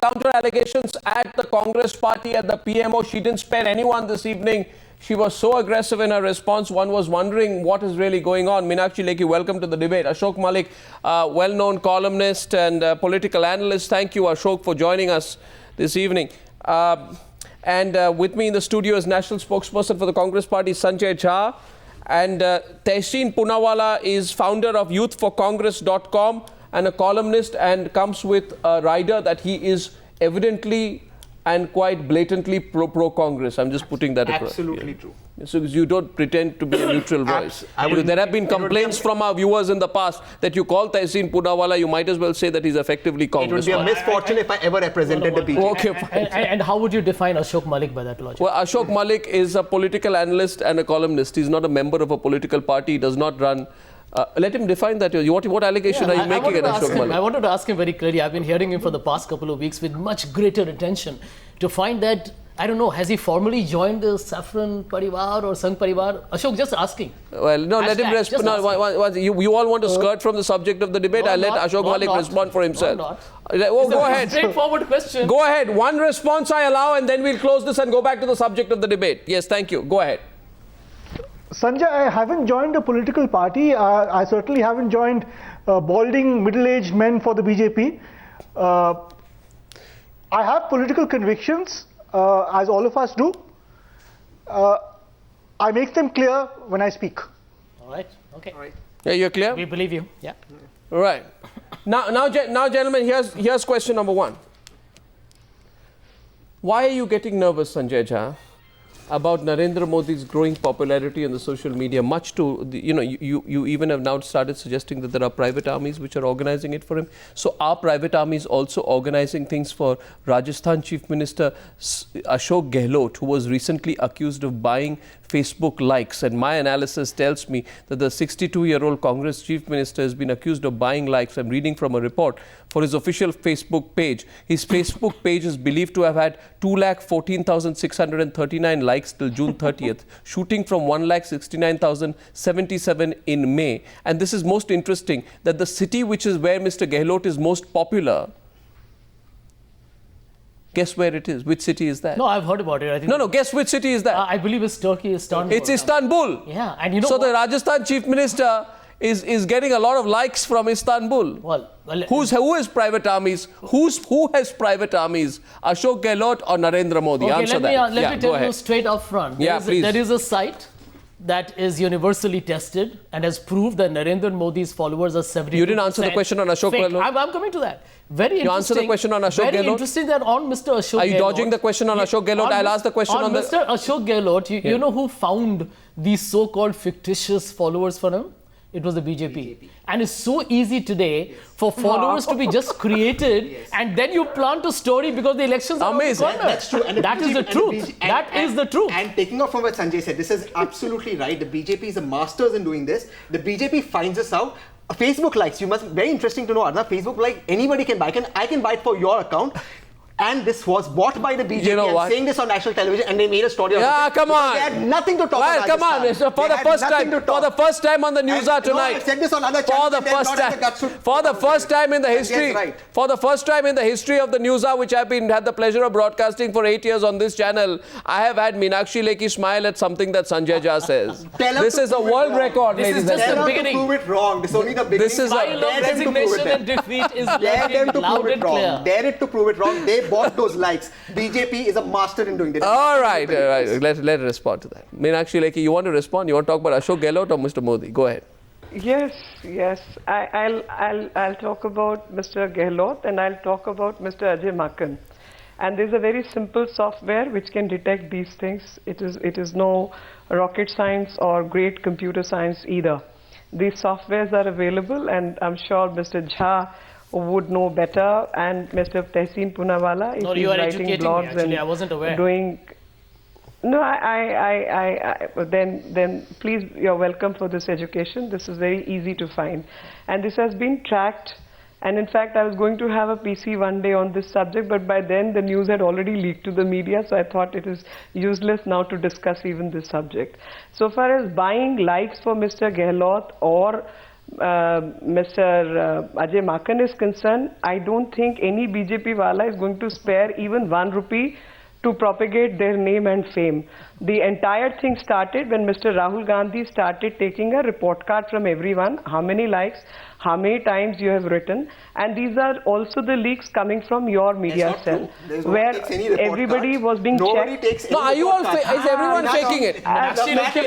counter allegations at the Congress party, at the PMO. She didn't spare anyone this evening. She was so aggressive in her response, one was wondering what is really going on. Meenakshi Lekhi, welcome to the debate. Ashok Malik, well-known columnist and political analyst. Thank you, Ashok, for joining us this evening. And with me in the studio is national spokesperson for the Congress party, Sanjay Jha. And Tehseen Poonawalla is founder of youthforcongress.com and a columnist, and comes with a rider that he is evidently and quite blatantly pro-Congress. I'm just putting that across. Absolutely true. So you don't pretend to be a neutral voice. There have been complaints from our viewers in the past that you call Tehseen Poonawalla, you might as well say that he's effectively Congress. It would be a misfortune if I ever represented the BJP. Okay, fine. And how would you define Ashok Malik by that logic? Well, Ashok Malik is a political analyst and a columnist. He's not a member of a political party. He does not run. Let him define that. What allegation are you making at Ashok Malik? I wanted to ask him very clearly. I've been hearing him for the past couple of weeks with much greater attention to find that, I don't know, has he formally joined the Saffron Parivar or Sangh Parivar? Ashok, just asking. Well, no, let him respond. No, you all want to skirt from the subject of the debate. I'll let Ashok Malik respond for himself. Go ahead. Straightforward question. Go ahead. One response I allow, and then we'll close this and go back to the subject of the debate. Yes, thank you. Go ahead. Sanjay, I haven't joined a political party. I certainly haven't joined balding middle-aged men for the BJP. I have political convictions, as all of us do. I make them clear when I speak. All right. Okay. All right. Yeah, you're clear? We believe you. Yeah. All right. Now, gentlemen, here's question number one. Why are you getting nervous, Sanjay Jha, about Narendra Modi's growing popularity on the social media? Much to, you even have now started suggesting that there are private armies which are organizing it for him. So are private armies also organizing things for Rajasthan Chief Minister Ashok Gehlot, who was recently accused of buying Facebook likes? And my analysis tells me that the 62-year-old Congress Chief Minister has been accused of buying likes. I'm reading from a report for his official Facebook page. His Facebook page is believed to have had 2,14,639 likes till June 30th, shooting from 1,69,077 in May. And this is most interesting, that the city which is where Mr. Gehlot is most popular, guess where it is? Which city is that? No, I've heard about it. I think no, guess which city is that? I believe it's Turkey, Istanbul. It's Istanbul. Yeah, and you know so the Rajasthan Chief Minister is getting a lot of likes from Istanbul. Well, who has private armies? Who has private armies? Ashok Gehlot or Narendra Modi? Okay, Answer let that. me tell you straight up front. Please. There is a site that is universally tested and has proved that Narendra Modi's followers are 70%. You didn't answer the question on Ashok Gehlot? I'm coming to that. Very interesting. You answer the question on Ashok Gehlot? Very interesting that on Mr. Ashok Gehlot. Are you dodging the question on Ashok Gehlot? I'll ask the question on Mr. Ashok Gehlot, you know who found these so-called fictitious followers for him? It was the BJP. And it's so easy today for followers to be just created and then you plant a story because the elections are amazing. on the corner. That's true. And that is the truth. That is the truth. And taking off from what Sanjay said, this is absolutely right. The BJP is the masters in doing this. The BJP finds us out. Facebook likes, you must, very interesting to know, Arna, Facebook like anybody can buy. I can buy it for your account. And this was bought by the BJP and saying this on national television, and they made a story of it. Come on. They had nothing to talk about. Come on. For the first time on the Newshour tonight. I've said this on other channels. For the first time in the history. For the first time in the history of the Newshour, which I've had the pleasure of broadcasting for 8 years on this channel, I have had Meenakshi Lekhi smile at something that Sanjay Jha says. This is a world record, ladies and gentlemen. Tell them to prove it wrong. This is only the beginning. This is resignation and defeat is Dare them to prove it wrong. Dare it to prove it wrong. They bought those likes. BJP is a master in doing that. All right. Let it respond to that. Meenakshi Lekhi, you want to respond? You want to talk about Ashok Gehlot or Mr. Modi? Go ahead. Yes. I'll talk about Mr. Gehlot and I'll talk about Mr. Ajay Makkan. And there's a very simple software which can detect these things. It is no rocket science or great computer science either. These softwares are available, and I'm sure Mr. Jha would know better, and Mr. Tehseen Poonawalla is writing blogs and I wasn't aware. Doing. No, then please, you're welcome for this education. This is very easy to find, and this has been tracked. And in fact, I was going to have a PC one day on this subject, but by then the news had already leaked to the media, so I thought it is useless now to discuss even this subject. So far as buying likes for Mr. Gehlot or Mr. Ajay Makkan is concerned, I don't think any BJP wala is going to spare even 1 rupee to propagate their name and fame. The entire thing started when Mr. Rahul Gandhi started taking a report card from everyone, how many likes, how many times you have written, and these are also the leaks coming from your media cell, where everybody was being checked. No, are you all? Is everyone faking it? Mr.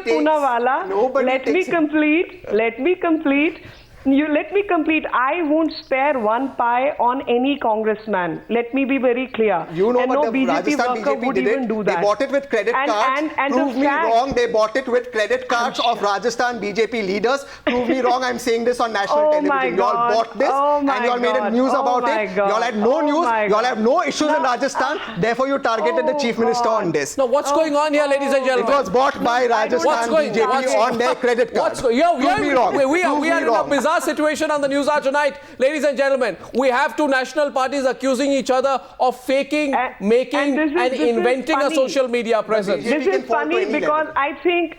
Poonawala, let me complete. Let me complete. I won't spare one pie on any congressman. Let me be very clear. You know and what no the BJP Rajasthan worker BJP would did even it? do that. They bought it with credit cards. Prove me wrong. They bought it with credit cards of Rajasthan BJP leaders. Prove me wrong. I'm saying this on national television. You all bought this and you all made a news about it. You all had no news. You all have no issues in Rajasthan. Therefore, you targeted the chief minister on this. No, what's going on here, ladies and gentlemen? It was bought by Rajasthan BJP on their credit cards. Prove me wrong. We are in a bizarre situation on the Newshour tonight. Ladies and gentlemen, we have two national parties accusing each other of faking, making and inventing a social media presence. This is funny because I think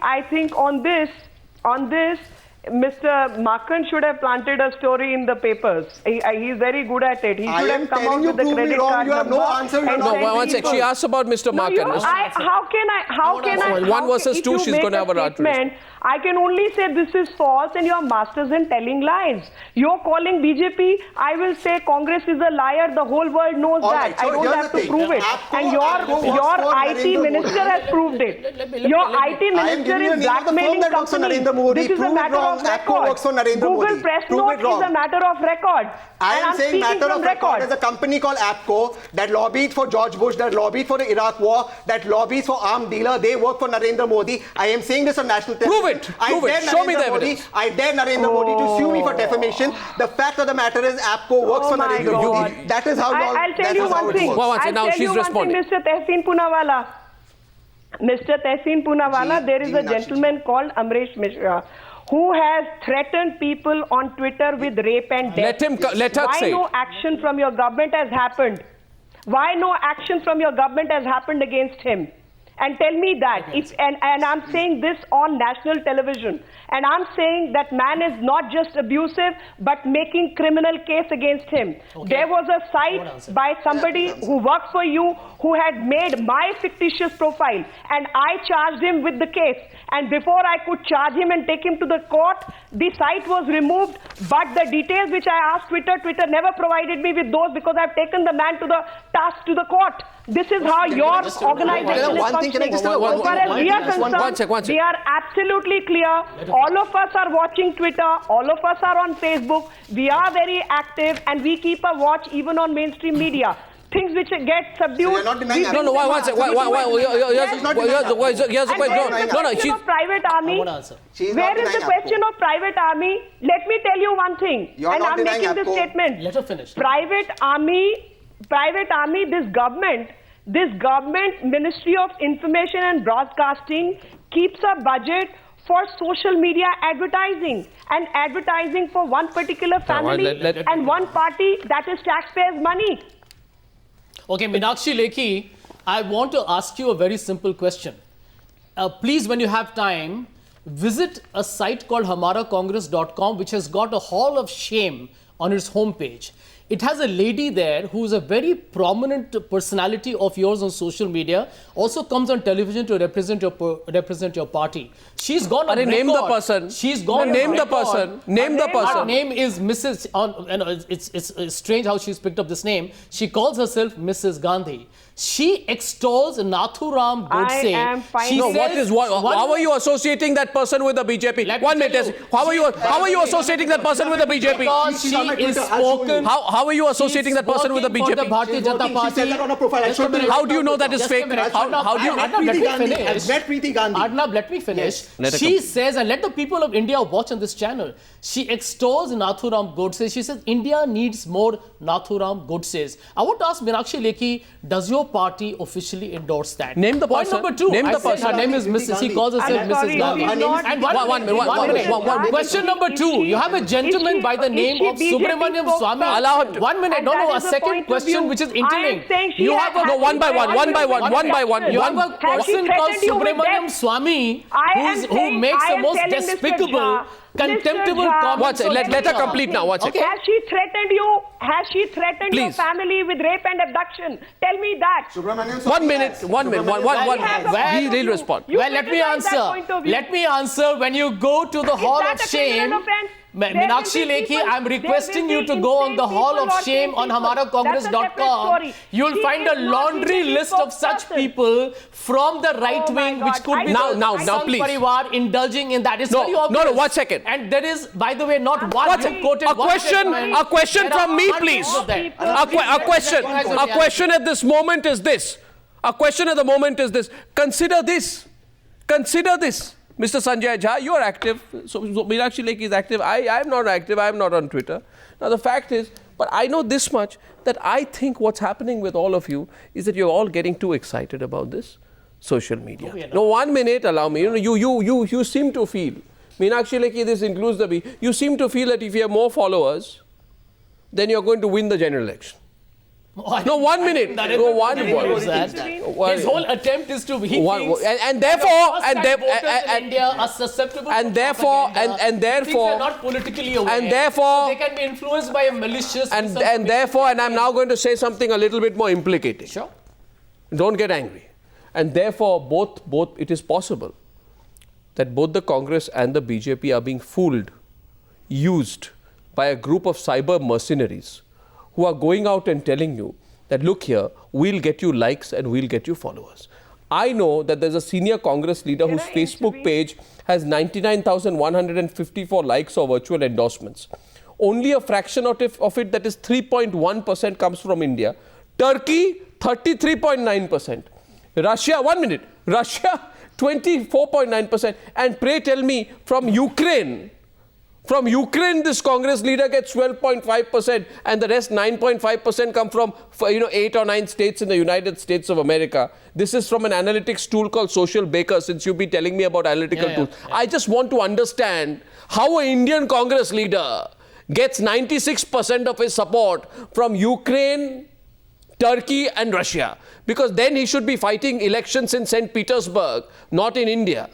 on this, Mr. Makkan should have planted a story in the papers. He's very good at it. He should have come out with the credit card you have number. no answer. No, one sec. She asked about Mr. Makkan. How can I? One versus two, she's going to have a right to. I can only say this is false and you're masters in telling lies. You're calling BJP, I will say Congress is a liar. The whole world knows that. I don't have to prove it. And your IT minister has proved it. Your IT minister is blackmailing companies. This is a matter of record. Google Press Note is a matter of record. I am saying matter of record. There's a company called APCO that lobbied for George Bush, that lobbied for the Iraq war, that lobbies for armed dealer. They work for Narendra Modi. I am saying this on national television. Prove it. Show me the evidence. I dare Narendra Modi to sue me for defamation. The fact of the matter is APCO works for Narendra Modi. That is how I'll tell you one thing. Now she's responding. Mr. Tehseen Poonawala. Mr. Tehseen Poonawala, there is a gentleman called Amresh Mishra who has threatened people on Twitter with rape and death. Let her say. Why no action from your government has happened? Why no action from your government has happened against him? And tell me that. And I'm saying this on national television. And I'm saying that man is not just abusive, but making criminal case against him. Okay. There was a site by somebody who worked for you who had made my fictitious profile. And I charged him with the case. And before I could charge him and take him to the court, the site was removed. But the details which I asked Twitter never provided me with those because I've taken the man to the task to the court. This is how your organization is functioning. As far as we are concerned, we are absolutely clear. All of us are watching Twitter. All of us are on Facebook. We are very active and we keep a watch even on mainstream media. Things which get subdued. So you're not denying that. No, one second. Here's the question. No, she's private army. Where is the question of private army? Let me tell you one thing. And I'm making this statement. Let her finish. Private army, this government, Ministry of Information and Broadcasting keeps a budget for social media advertising and advertising for one particular family and one party, that is taxpayers' money. Okay, Meenakshi Lekhi, I want to ask you a very simple question. Please, when you have time, visit a site called hamaracongress.com, which has got a hall of shame on its homepage. It has a lady there who is a very prominent personality of yours on social media, also comes on television to represent your party. She's gone on record. Name the person. She's gone Name the person. Name the person. Her name is Mrs. It's strange how she's picked up this name. She calls herself Mrs. Gandhi. She extols Nathuram Godse. I am finding... How are you associating that person with the BJP? 1 minute. How are you associating that person with the BJP? Because she is spoken... How are you associating that person with the BJP? For the Bharatiya Janata Party. How do you know that is fake? How do you... Arnab, let me finish. She says, and let the people of India watch on this channel, she extols Nathuram Godse. She says, India needs more Nathuram Godses. I want to ask Meenakshi Lekhi, does your party officially endorse that? Name the Point person. number 2. Name the person. Her name is Mrs. She calls herself Mrs. Gandhi. And one minute. Question number 2. You have a gentleman by the name of Subramaniam Swamy. Allow him want. 1 minute. And No, that no. A is the second point of question, view. which is I am interlinked. saying she You has have a had No, one by one, one by one, one by one. You have a Has she person called threatened you with Subramaniam death? Swami I am who saying- makes I the am most telling Mr. despicable, Jha, contemptible Mr. Jha, comments. What's it? on Let her Twitter. complete now. What's it? Okay. Has she threatened you? Has she threatened your Please. family with rape and abduction? Tell me that. Subramaniam 1 minute, 1 minute, one. He'll respond. You Well, let me criticize that answer. point of view. Let me answer. When you go to the Hall that of a criminal Shame, offense? There will Meenakshi be Lekhi, people- I'm requesting there you will to be go on the insane Hall people of or Shame sane on people. That's a separate hamaracongress.com. story. You'll She find is a not laundry BJP list of such spokesperson. people from the right Oh my wing, which God. could be I- the Now, Sangh please. Parivar indulging in that. It's No, very no, obvious. 1 second. And there is, by the way, not one What's you quoted a one question? statement. A question There are from me, hundreds please. of them. A question. A question at this moment is this. A question at the moment is this. Consider this. Consider this. Mr. Sanjay Jha, you are active. So Meenakshi Lekhi is active. I am not active. I am not on Twitter. Now the fact is, but I know this much, that I think what's happening with all of you is that you're all getting too excited about this social media. No, 1 minute, allow me. You seem to feel, Meenakshi Lekhi, this includes the B, you seem to feel that if you have more followers, then you're going to win the general election. No, 1 minute. No, one word. His whole attempt is to And therefore, India are susceptible and to therefore, propaganda. and He thinks therefore, they're not politically aware. and therefore- so they can be influenced by a malicious and therefore, and I'm now going to say something a little bit more implicating. Sure. Don't get angry. And therefore, both it is possible that both the Congress and the BJP are being fooled, used by a group of cyber mercenaries who are going out and telling you that, look here, we'll get you likes and we'll get you followers. I know that there's a senior Congress leader whose Facebook page has 99,154 likes or virtual endorsements. Only a fraction of it, that is 3.1%, comes from India. Turkey, 33.9%. Russia, 1 minute, Russia, 24.9%. And pray tell me, from Ukraine, this Congress leader gets 12.5%, and the rest 9.5% come from 8 or 9 states in the United States of America. This is from an analytics tool called Social Baker, since you've been telling me about analytical tools. I just want to understand how an Indian Congress leader gets 96% of his support from Ukraine, Turkey and Russia. Because then he should be fighting elections in St. Petersburg, not in India.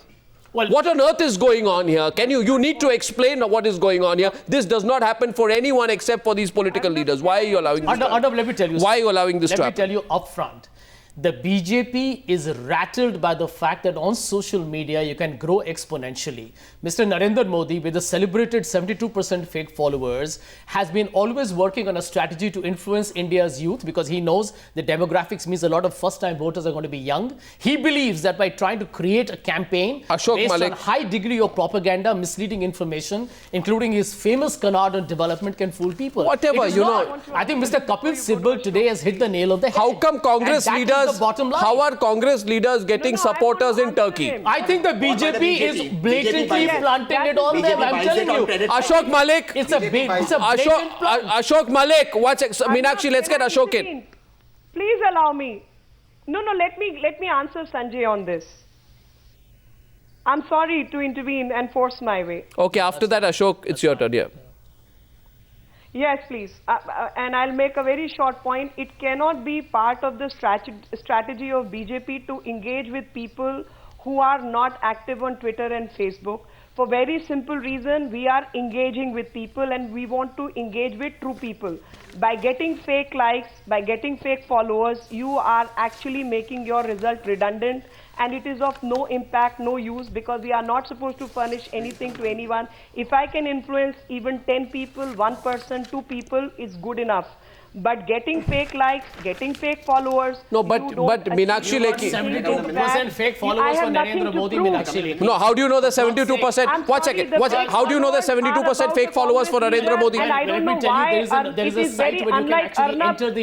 Well, what on earth is going on here? You need to explain what is going on here. This does not happen for anyone except for these political leaders. Why are you allowing this to happen? Let me tell you. Why are you allowing this to happen? Let me tell you upfront. The BJP is rattled by the fact that on social media you can grow exponentially. Mr. Narendra Modi, with the celebrated 72% fake followers, has been always working on a strategy to influence India's youth, because he knows the demographics means a lot of first-time voters are going to be young. He believes that by trying to create a campaign based on high degree of propaganda, misleading information, including his famous canard on development, can fool people. Whatever, I think Mr. Kapil Sibal today has hit the nail on the head. How come Congress leaders, how are Congress leaders getting supporters in Turkey? I think the BJP is blatantly planting it on them. I'm telling you. Ashok Malik. It's a blatant plant. Ashok Malik. Meenakshi, let's get Ashok in. Please allow me. No, let me answer Sanjay on this. I'm sorry to intervene and force my way. Okay, after that, Ashok, it's your turn. Yeah. Yes, please. And I'll make a very short point. It cannot be part of the strategy of BJP to engage with people who are not active on Twitter and Facebook. For very simple reason, we are engaging with people and we want to engage with true people. By getting fake likes, by getting fake followers, you are actually making your result redundant, and it is of no impact, no use, because we are not supposed to furnish anything to anyone. If I can influence even 10 people, 1 person, 2 people, is good enough. But getting fake likes, getting fake followers. No, but Meenakshi Lekhi. 72% fake followers for Narendra Modi, Meenakshi Lekhi. No, how do you know the 72%? One second. How do you know the 72% fake followers for Narendra Modi? And I don't know why it is very unlike Arnab not to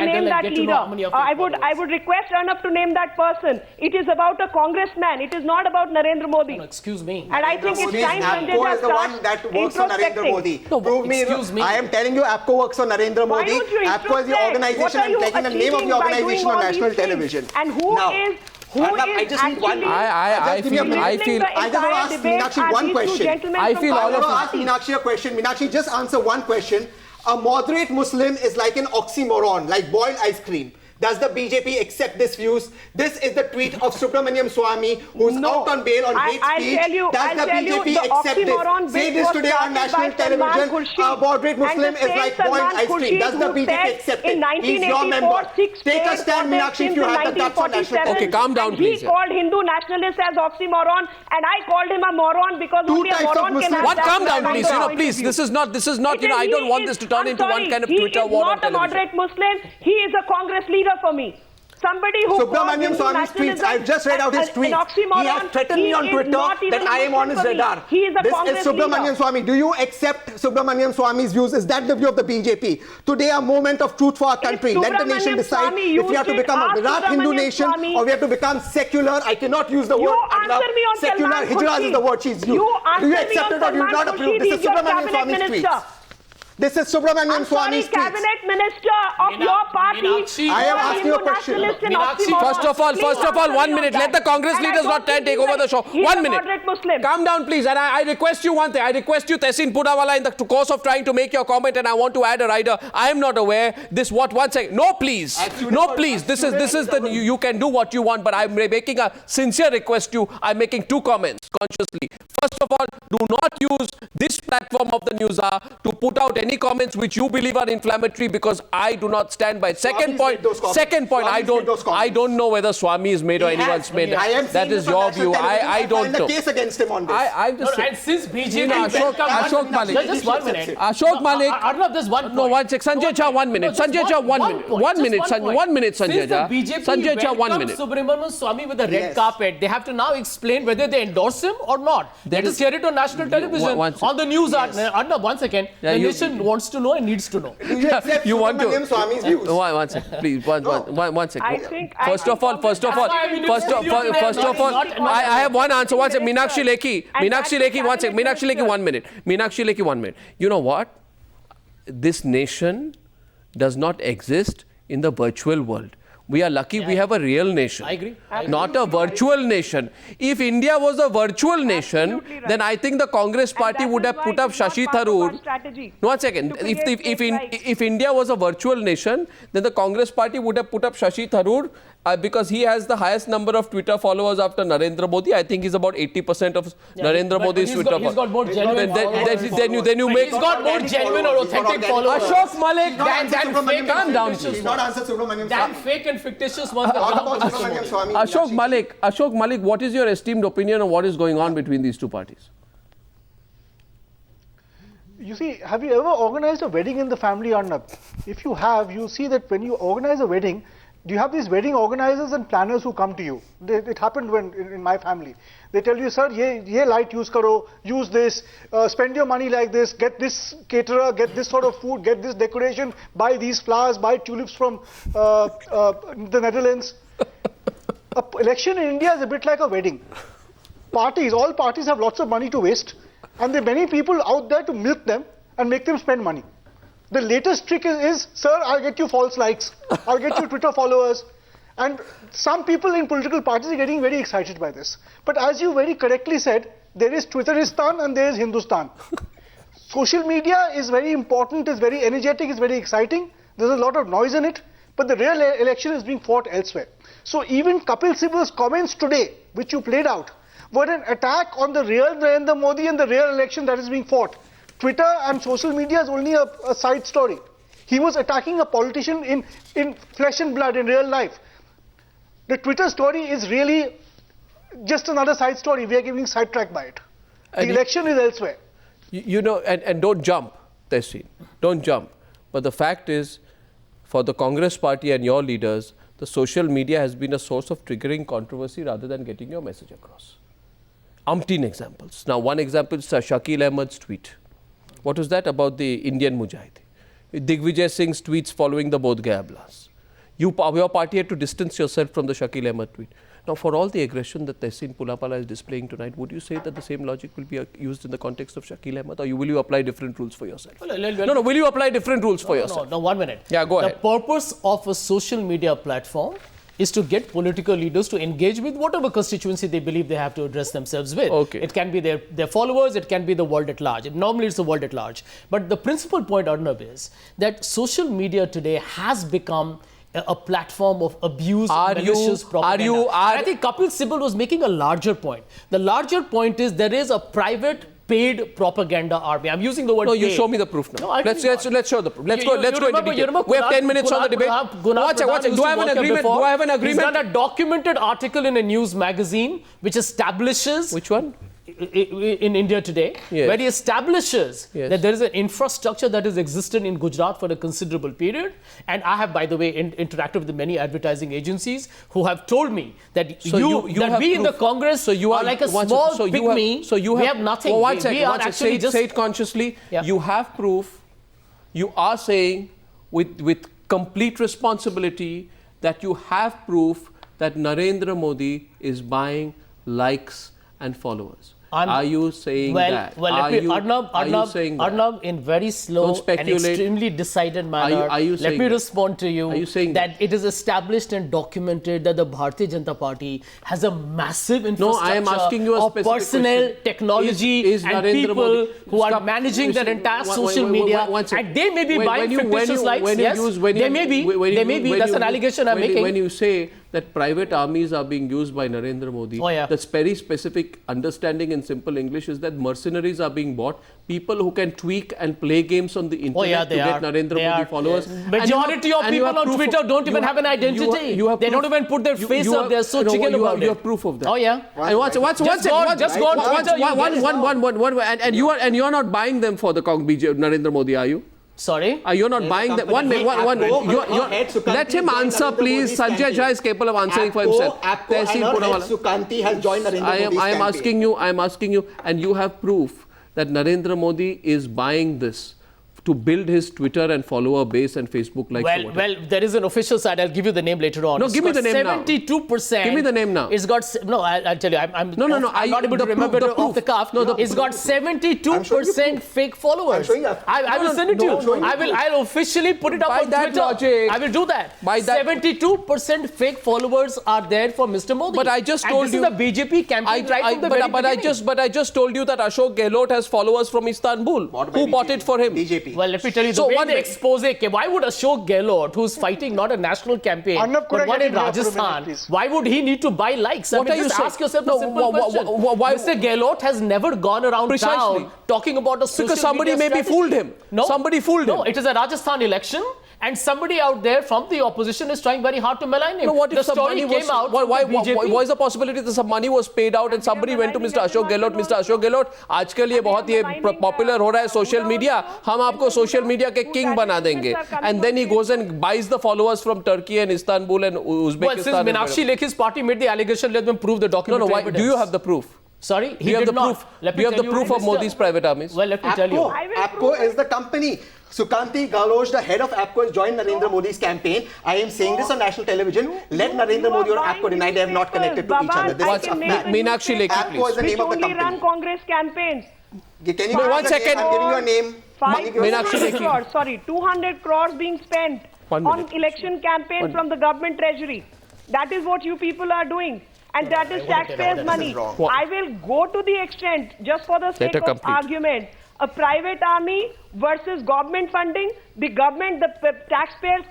name that leader. I would request Arnab to name that person. It is about a congressman. It is not about Narendra Modi. No, excuse me. And I think it's time Sanjay APCO is the one that works for Narendra Modi. No, Prove me. excuse me. I am telling you, APCO works for Narendra Modi. APCO is the organization. I'm taking the name of the organization on national television. And who is I just need one. I feel. I just want to ask Meenakshi one question. I feel all of ask Meenakshi a question. Meenakshi, just answer one question. A moderate Muslim is like an oxymoron, like boiled ice cream. Does the BJP accept this views? This is the tweet of Subramaniam Swamy, who's out on bail on hate speech. Does the BJP accept this? Say this today on national television. A moderate Muslim is like boiled ice cream. Does the BJP accept it? He's your member. Take a stand, Meenakshi, if you have the guts on national television. Okay, calm down, please. He called Hindu nationalists as oxymoron, and I called him a moron because only a moron can have What? that Calm down, kind please. of Please. This is not. I don't want this to turn into one kind of he Twitter is war on not a television. moderate Muslim. He is a Congress leader for me. Somebody who Subramaniam Swamy's tweets, I've just read out his tweet. He has threatened me on Twitter that I am on his radar. He is a this Congress is Subramaniam leader. Swamy. Do you accept Subramaniam Swamy's views? Is that the view of the BJP? Today, a moment of truth for our country. Let the nation decide if we have to become a Virat Hindu nation or we have to become secular. I cannot use the word secular. Hijraz is the word she's used. Do you accept it or do you not approve? This is Subramaniam Swamy's tweet. This is Subramaniam Swamy's tweets. Cabinet minister of your party. I am asking you a question. First of all, 1 minute. Let the Congress leaders not take over the show. 1 minute. Calm down, please. And I request you one thing. I request you, Tehseen Poonawalla, in the course of trying to make your comment, and I want to add a rider. I am not aware. This what? 1 second. No, please. No, please. This is the. You can do what you want, but I'm making a sincere request to you. I'm making 2 comments consciously. First of all, do not use this platform of the Newshour to put out any comments which you believe are inflammatory, because I do not stand by it. Second point, I don't know whether Swamy is made or anyone's made. That is your view. I don't know. Case against him on this. And since BJP, Ashok Malik, just 1 minute. Ashok Malik. Arnab, just one point. No, 1 sec. Sanjay Jha, 1 minute. Sanjay Jha, 1 minute. 1 minute. 1 minute, Sanjay Jha. Sanjay Jha, 1 minute. Subramaniam Swamy with the red carpet. They have to now explain whether they endorse him or not. Let us hear it on national television, on the news. Arnab, 1 second. The nation wants to know and needs to know. Do you accept Subramaniam Swamy's views? 1 second, please. One second. First of all, I have one answer. 1 second. Meenakshi Lekhi, 1 second. Meenakshi Lekhi, 1 minute. You know what? This nation does not exist in the virtual world. We are lucky we have a real nation. I agree. Not a virtual nation. If India was a virtual nation, then I think the Congress party would have put up Shashi Tharoor. No, 1 second. If India was a virtual nation, then the Congress party would have put up Shashi Tharoor because he has the highest number of Twitter followers after Narendra Modi. I think he's about 80% of Narendra Modi's Twitter followers. He's got more genuine Then you make... He's got more genuine or authentic followers. Ashok Malik, calm down. He's not answered Subramaniam That Swamy. fake and fictitious ones. Ashok Malik, what is your esteemed opinion on what is going on between these two parties? You see, have you ever organized a wedding in the family, Arnab? If you have, you see that when you organize a wedding, do you have these wedding organizers and planners who come to you? It happened in my family. They tell you, sir, ye light use karo, use this, spend your money like this, get this caterer, get this sort of food, get this decoration, buy these flowers, buy tulips from the Netherlands. An election in India is a bit like a wedding. All parties have lots of money to waste, and there are many people out there to milk them and make them spend money. The latest trick is, sir, I'll get you false likes, I'll get you Twitter followers. And some people in political parties are getting very excited by this. But as you very correctly said, there is Twitteristan and there is Hindustan. Social media is very important, is very energetic, is very exciting. There's a lot of noise in it. But the real election is being fought elsewhere. So even Kapil Sibal's comments today, which you played out, were an attack on the real Narendra Modi and the real election that is being fought. Twitter and social media is only a side story. He was attacking a politician in flesh and blood, in real life. The Twitter story is really just another side story. We are getting sidetracked by it. The election is elsewhere. You know, and don't jump, Tehseen. Don't jump. But the fact is, for the Congress party and your leaders, the social media has been a source of triggering controversy rather than getting your message across. Umpteen examples. Now, one example is Shakil Ahmed's tweet. What was that about the Indian Mujahideen? Digvijay Singh's tweets following the Bodh Gaya blast. Your party had to distance yourself from the Shakil Ahmed tweet. Now, for all the aggression that Tehseen Poonawalla is displaying tonight, would you say that the same logic will be used in the context of Shakil Ahmed, or will you apply different rules for yourself? No, will you apply different rules for yourself? No, 1 minute. Yeah, go ahead. The purpose of a social media platform is to get political leaders to engage with whatever constituency they believe they have to address themselves with. Okay. It can be their followers, it can be the world at large. Normally it's the world at large. But the principal point, Arnab, is that social media today has become a platform of abuse, malicious propaganda. I think Kapil Sibal was making a larger point. The larger point is there is a private paid propaganda army. I'm using the word No, paid. you show me the proof now. No, let's show the proof. Let's go into detail. We have 10 minutes on the debate. Watch it. Do I have an agreement? Do I have an agreement? He's done a documented article in a news magazine which establishes... Which one? In India today, yes. where he establishes yes. that there is an infrastructure that has existed in Gujarat for a considerable period. And I have, by the way, interacted with many advertising agencies who have told me that we in the Congress are like a small pygmy. We have nothing. We are actually just... Say it consciously. Yeah. You have proof. You are saying with complete responsibility that you have proof that Narendra Modi is buying likes and followers. Are you saying that? Well, Arnab, in very slow and extremely decided manner, let me respond to you. Are you saying that it is established and documented that the Bharatiya Janata Party has a massive infrastructure I am asking you a of personnel, question. Technology, and people who are managing their entire social media, and they may be buying fictitious likes. Yes, they may be. That's an allegation I'm making. When you say that private armies are being used by Narendra Modi, that's very specific understanding in simple English is that mercenaries are being bought, people who can tweak and play games on the internet to get Narendra Modi followers. Majority of people on Twitter don't even have an identity. They don't even put their face up. They're so chicken about it. You have proof of that. Oh yeah. And just go on Twitter. And you are not buying them for the Narendra Modi, are you? Sorry? You're not buying them. One minute. Let him answer, please. Sanjay Jha is capable of answering for himself. Sukanti has joined Narendra Modi's campaign. I am asking you, and you have proof that Narendra Modi is buying this to build his Twitter and follower base and Facebook likes. Well, there is an official site. I'll give you the name later on. No, give me the name now. 72%. Give me the name now. It's got I'll tell you. I'm not able to remember it off the cuff. It's got 72% fake followers. I will send it to you. I'll officially put it up on Twitter. Logic, I will do that. 72% fake followers are there for Mr. Modi. But I just told you this is the BJP campaign right from the very beginning. But I just told you that Ashok Gehlot has followers from Istanbul who bought it for him. BJP. Well, let me tell you, the way they expose it, why would Ashok Gehlot, who's fighting not a national campaign, but one in Rajasthan, why would he need to buy likes? What are you just saying? Ask yourself a simple question. Mr. Gehlot has never gone around town talking about a social because somebody media maybe strategy. fooled him. No, somebody fooled him. No, it is a Rajasthan election. And somebody out there from the opposition is trying very hard to malign him. No, what if the story came out why is the possibility that some money was paid out and somebody went to Mr. Ashok Gehlot? Mr. Ashok Gehlot, आजकल ये बहुत popular हो रहा है social media. हम आपको social media के king बना देंगे. And then he goes and buys the followers from Turkey and Istanbul and Uzbekistan. Well, since Meenakshi Lekhi's party made the allegation, let them prove the document. No, do you have the proof? Sorry, he did not. Do you have the proof of Modi's private armies? Well, let me tell you. APCO is the company. Sukanti Galoch, the head of APCO, has joined Narendra Modi's campaign. I am saying this on national television. Let Narendra Modi or APCO deny they have not connected to each other. This is Meenakshi Lekhi, please. APCO is the name of the company. run Congress campaigns. Can you 1 second. I'm giving you a name. 200 crores, sorry, 200 crores being spent on election campaign from the government treasury. That is what you people are doing. And that is taxpayers' money. I will go to the extent, just for the sake of argument, a private army versus government funding, the government, the taxpayers,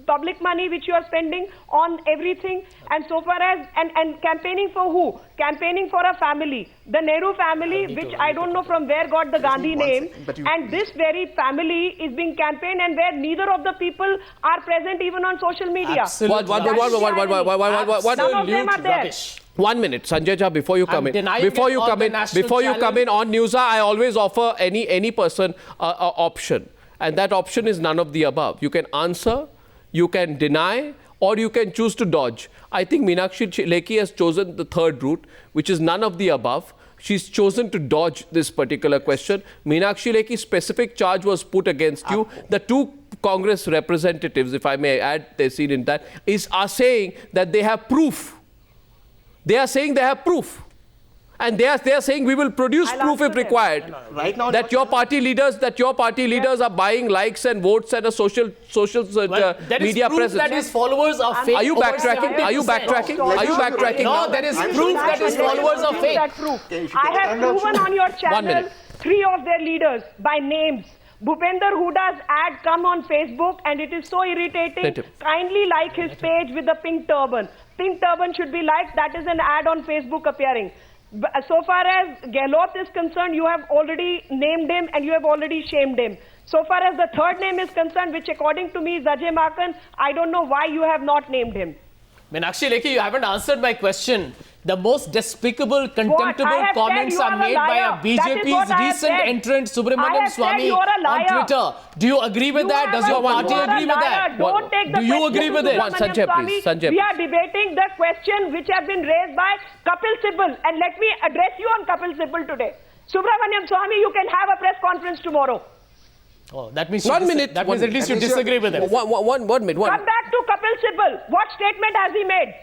public money which you are spending on everything, and so far as, and campaigning for who? Campaigning for a family, the Nehru family, which I don't know from where got the Gandhi name, and this very family is being campaigned and where neither of the people are present even on social media. Absolute Some of them are there. 1 minute, Sanjay Jha, before you come in, before you come in on Newshour, I always offer any person option, and that option is none of the above. You can answer, you can deny, or you can choose to dodge. I think Meenakshi Lekhi has chosen the third route, which is none of the above. She's chosen to dodge this particular question. Meenakshi Lekhi's specific charge was put against you. The two Congress representatives, if I may add their seat in that, are saying that they have proof. They are saying they have proof. And they are saying we will produce proof if required. Right now, that your party leaders are buying likes and votes and a social media presence. That his followers are fake. Are you backtracking? Are you backtracking? Are you backtracking? No, there is proof that his followers are fake. I have proven on your channel 3 of their leaders by names. Bhupender Huda's ad come on Facebook and it is so irritating. Kindly like his page with the pink turban. Pink turban should be liked. That is an ad on Facebook appearing. So far as Gehlot is concerned, you have already named him and you have already shamed him. So far as the third name is concerned, which according to me is Ajay Maken, I don't know why you have not named him. Meenakshi Lekhi, you haven't answered my question. The most despicable, contemptible comments are made by a BJP's recent entrant, Subramaniam Swamy, on Twitter. Do you agree with that? Does your party agree with that? Don't take the Do you agree with it? Sanjay, please. Sanjay. We are debating the question which have been raised by Kapil Sibal. And let me address you on Kapil Sibal today. Subramaniam Swamy, you can have a press conference tomorrow. Oh, that means One minute. That means at least you disagree with him. One minute. Come back to Kapil Sibal. What statement has he made?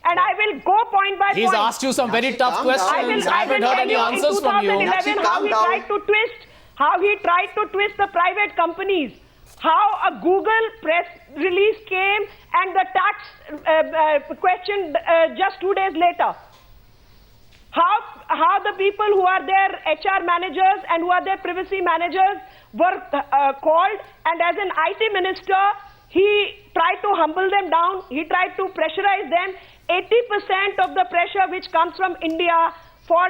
And I will go point by point. He's asked you some very tough questions. I haven't heard any answers from you. In 2011, how he tried to twist the private companies. How a Google press release came and the tax question just 2 days later. How the people who are their HR managers and who are their privacy managers were called, and as an IT minister, he tried to humble them down. He tried to pressurize them. 80% of the pressure which comes from India for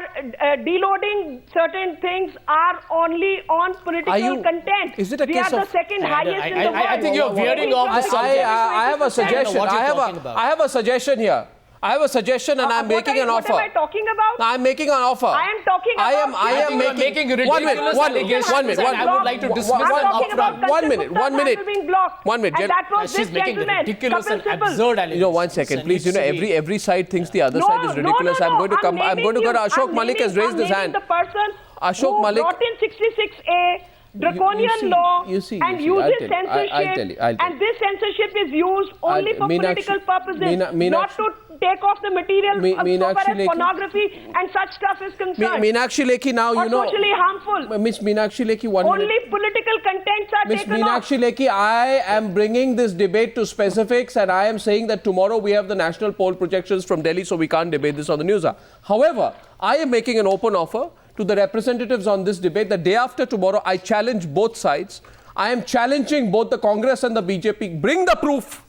deloading certain things are only on political content. Is it a we case are of... the second highest in the world. I think you're veering off the subject. I have a suggestion. I have a suggestion here. I have a suggestion and I'm making an offer. What am I talking about? I'm making an offer. I am talking about... I am making ridiculous allegations and I would like to dismiss them upfront. One minute. And that was this She's making gentleman, ridiculous and Kapil Sibal. absurd allegations. One second, please. Every side thinks the other side is ridiculous. I'm going to go to Ashok Malik has raised his hand. The person Ashok Malik brought in 66A draconian law and uses censorship, and this censorship is used only for political purposes, not to take off the material so far as pornography and such stuff is concerned. Meenakshi Lekhi, now you know. Socially harmful. Miss Meenakshi Lekhi, only political contents are Miss taken off. Meenakshi Lekhi, I am bringing this debate to specifics and I am saying that tomorrow we have the national poll projections from Delhi, so we can't debate this on the news. However, I am making an open offer to the representatives on this debate. The day after tomorrow, I challenge both sides. I am challenging both the Congress and the BJP. Bring the proof.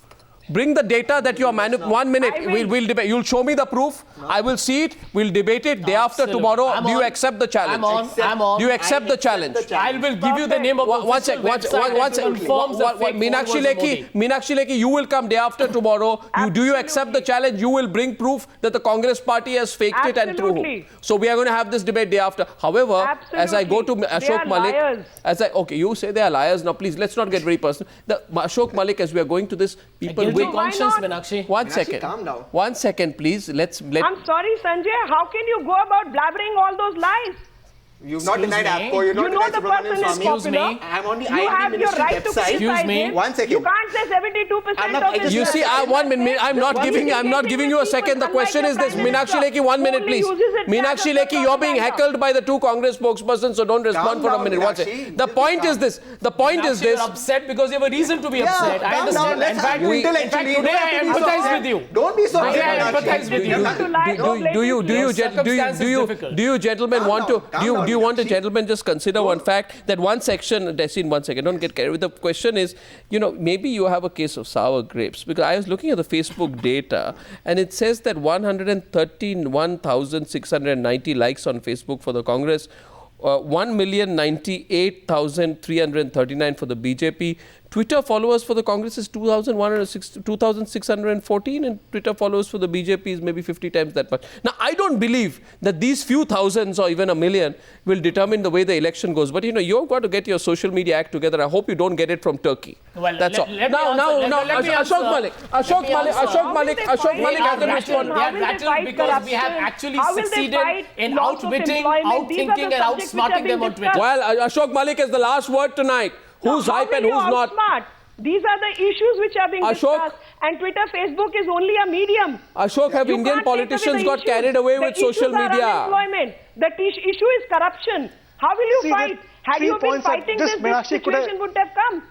Bring the data that you are 1 minute. We'll debate. You'll show me the proof. I will see it. We'll debate it. Day after tomorrow. Do you accept the challenge? I'm on. Do you accept the challenge? I will give you the name of the official website that confirms the fake Meenakshi Lekhi, you will come day after tomorrow. Do you accept the challenge? You will bring proof that the Congress party has faked it and through whom. So we are going to have this debate day after. However, as I go to Ashok Malik, okay, you say they are liars. Now please, let's not get very personal. Ashok Malik, as we are going to this, people will... conscience, Meenakshi. One second. Calm down. 1 second, please. I'm sorry, Sanjay. How can you go about blabbering all those lies? You've not denied APCO. You know the person is popular. I'm on the You have IT your ministry right to website. criticize him. 1 second. You can't say 72% of this. You see, 1 minute. I'm not giving you a second. The question is this. Meenakshi Lekhi, 1 minute, please. Meenakshi Lekhi, you're being heckled by the two Congress spokespersons, so don't respond for a minute. 1 second. The point is this. The point is this. You're upset because you have a reason to be upset. I understand. In fact, today I empathize with you. Don't be so Today I empathize with you. Do you gentlemen want to? Do you want a gentleman? Just consider one fact that one section, Deseen, 1 second, don't get carried away. The question is, maybe you have a case of sour grapes, because I was looking at the Facebook data and it says that 131,690 likes on Facebook for the Congress, 1,098,339 for the BJP. Twitter followers for the Congress is 2,614 and Twitter followers for the BJP is maybe 50 times that much. Now, I don't believe that these few thousands or even a million will determine the way the election goes. But, you've got to get your social media act together. I hope you don't get it from Turkey. Well, that's all. Ashok Malik hasn't responded. They are rattled because we have actually succeeded in outwitting, outthinking and outsmarting them on Twitter. Well, Ashok Malik has the last word tonight. Who's hype and who's not? These are the issues which are being discussed. And Twitter, Facebook is only a medium. Ashok, have Indian politicians got carried away with social media? Unemployment. The issue is corruption. How will you fight? Had you been fighting this situation would have come.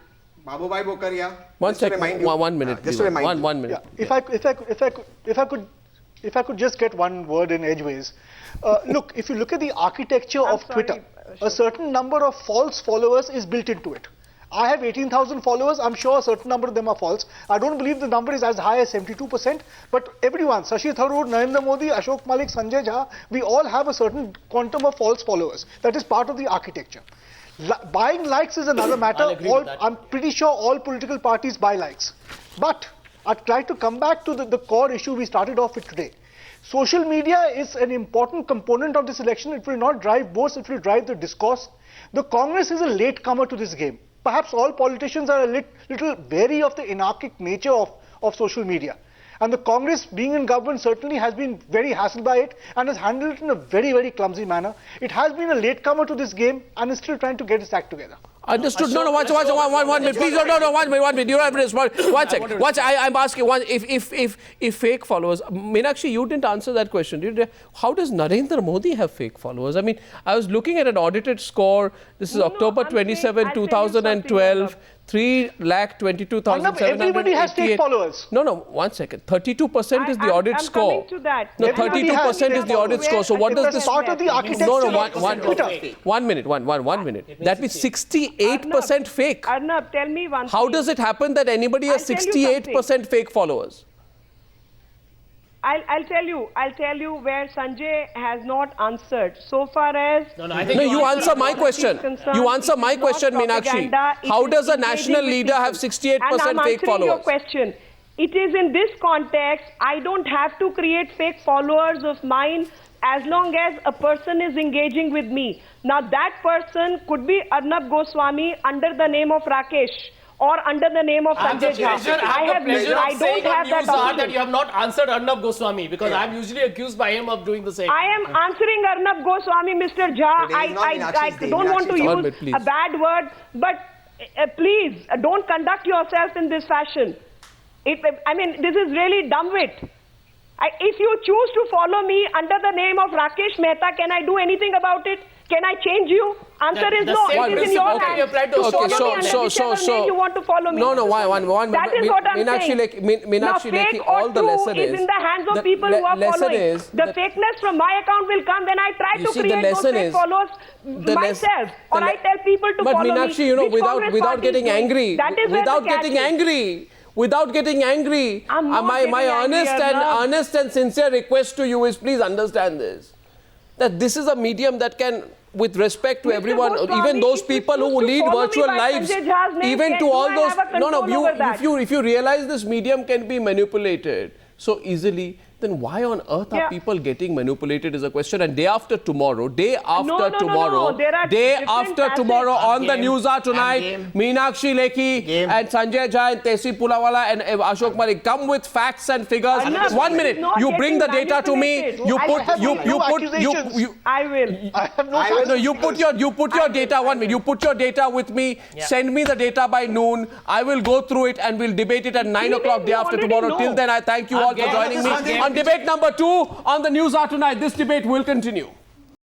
Babu Bhai Bokaria. One second. 1 minute. Just to remind you. 1 minute. Yeah, if I could just get one word in edgeways. Look, if you look at the architecture of Twitter, a certain number of false followers is built into it. I have 18,000 followers. I'm sure a certain number of them are false. I don't believe the number is as high as 72%. But everyone, Shashi Tharoor, Narendra Modi, Ashok Malik, Sanjay Jha, we all have a certain quantum of false followers. That is part of the architecture. Buying likes is another matter. I'm pretty sure all political parties buy likes. But I'd like to come back to the core issue we started off with today. Social media is an important component of this election. It will not drive votes, it will drive the discourse. The Congress is a latecomer to this game. Perhaps all politicians are a little wary of the anarchic nature of social media. And the Congress, being in government, certainly has been very hassled by it and has handled it in a very, very clumsy manner. It has been a latecomer to this game and is still trying to get its act together. Understood. No, watch, 1 minute. Please, no, 1 minute. You don't have to respond. One second. Watch, I'm asking one. If fake followers, Meenakshi, you didn't answer that question. How does Narendra Modi have fake followers? I mean, I was looking at an audited score. This is October 27, 2012. 3,22,788. Everybody has fake followers. No, 1 second. 32% is the audit score. I'm coming to that. No, 32% is the audit score. So what does this? Part of the architecture. No, 1 minute. 1 minute. That means 68% fake. Arnab, tell me one thing. How does it happen that anybody has 68% fake followers? I'll tell you where Sanjay has not answered. So far as you answer my question. You answer my question, Meenakshi. How does a national leader have 68% fake followers? Your question. It is in this context, I don't have to create fake followers of mine as long as a person is engaging with me. Now that person could be Arnab Goswami under the name of Rakesh, or under the name of Sanjay Jha. I don't have that option. That you have not answered Arnab Goswami, because I'm usually accused by him of doing the same. I am answering Arnab Goswami, Mr. Jha. I don't want to use a bad word, but please don't conduct yourself in this fashion. I mean, this is really dumbwit. If you choose to follow me under the name of Rakesh Mehta, can I do anything about it? Can I change you? Answer is no. It is in your hands. So you want to follow me? No. One. That is what I'm saying. Now, fake or true is in the hands of people who are following. The fakeness from my account will come when I try to create those fake followers myself, or I tell people to follow me. But Meenakshi, you know, without getting angry, without getting angry, my honest and sincere request to you is, please understand this, that this is a medium that can, with respect to everyone, even those people who lead virtual lives, even to all those, if you realize this medium can be manipulated so easily, then why on earth are people getting manipulated is a question. And day after tomorrow on the Newshour tonight, Meenakshi Lekhi and Sanjay Jha and Tesi Pulawala and Ashok Malik come with facts and figures. 1 minute. You bring the data to me. I will. I have no. You put your data. 1 minute. You put your data with me. Yeah. Send me the data by noon. I will go through it and we'll debate it at 9 o'clock day after tomorrow. Till then, I thank you all for joining me on debate number 2 on the Newshour tonight. This debate will continue.